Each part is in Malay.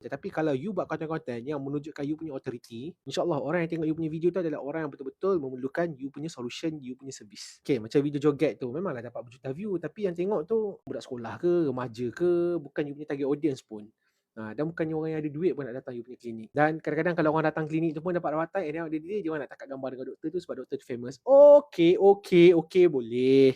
Tetapi kalau you buat konten-konten yang menunjukkan you punya authority, insyaAllah orang yang tengok you punya video tu adalah orang yang betul-betul memerlukan you punya solution, you punya service. Okay, macam video joget tu memanglah dapat berjuta view, tapi yang tengok tu budak sekolah ke, remaja ke, bukan you punya target audience pun. Dan bukannya orang yang ada duit pun nak datang you punya klinik. Dan kadang-kadang kalau orang datang klinik tu pun dapat rawatan, and then dia orang nak takat gambar dengan doktor tu sebab doktor tu famous. Okay, boleh.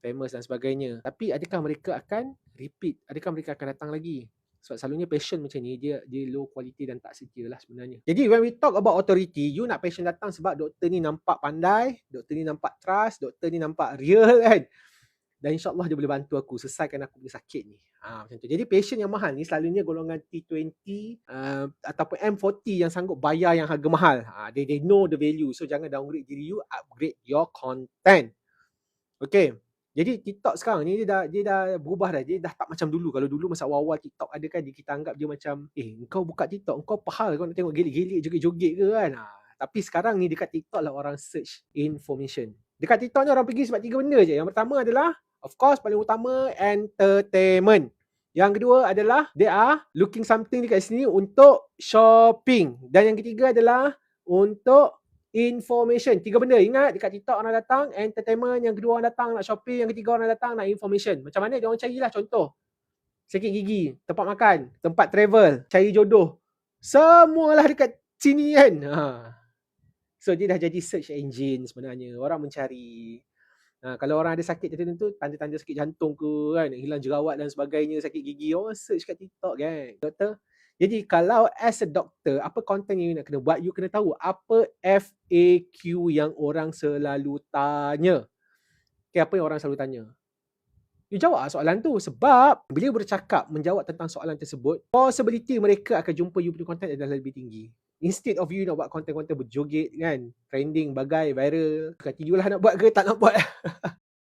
Famous dan sebagainya. Tapi adakah mereka akan repeat? Adakah mereka akan datang lagi? Sebab selalunya passion macam ni dia low quality dan tak setia lah sebenarnya. Jadi when we talk about authority, you nak passion datang sebab doktor ni nampak pandai, doktor ni nampak trust, doktor ni nampak real kan. Dan insyaAllah dia boleh bantu aku selesaikan aku punya sakit ni. Macam tu. Jadi passion yang mahal ni selalunya golongan T20 ataupun M40 yang sanggup bayar yang harga mahal. They know the value. So jangan downgrade diri you, upgrade your content. Okay. Jadi TikTok sekarang ni dia dah berubah dah. Dia dah tak macam dulu. Kalau dulu masa awal-awal TikTok ada kan, kita anggap dia macam, kau buka TikTok, kau pahal kau nak tengok gelik-gelik, joget-joget ke kan. Tapi sekarang ni dekat TikTok lah orang search information. Dekat TikTok ni orang pergi sebab 3 benda je. Yang pertama adalah, of course paling utama, entertainment. Yang kedua adalah they are looking something dekat sini untuk shopping. Dan yang ketiga adalah untuk information. 3 benda. Ingat, dekat TikTok orang datang entertainment, yang kedua orang datang nak shopping, yang ketiga orang datang nak information. Macam mana dia orang carilah contoh. Sakit gigi, tempat makan, tempat travel, cari jodoh. Semualah dekat sini kan. So dia dah jadi search engine sebenarnya. Orang mencari. Kalau orang ada sakit tertentu, tanda-tanda sakit jantung ke kan, hilang jerawat dan sebagainya, sakit gigi, orang search kat TikTok kan. Doktor. Jadi kalau as a doctor, apa content yang you nak kena buat, you kena tahu apa FAQ yang orang selalu tanya. Okay, apa yang orang selalu tanya? You jawab soalan tu, sebab bila bercakap menjawab tentang soalan tersebut, possibility mereka akan jumpa you punya content adalah lebih tinggi. Instead of you nak buat konten-konten berjoget kan, trending, bagai, viral, hati you lah nak buat ke tak nak buat.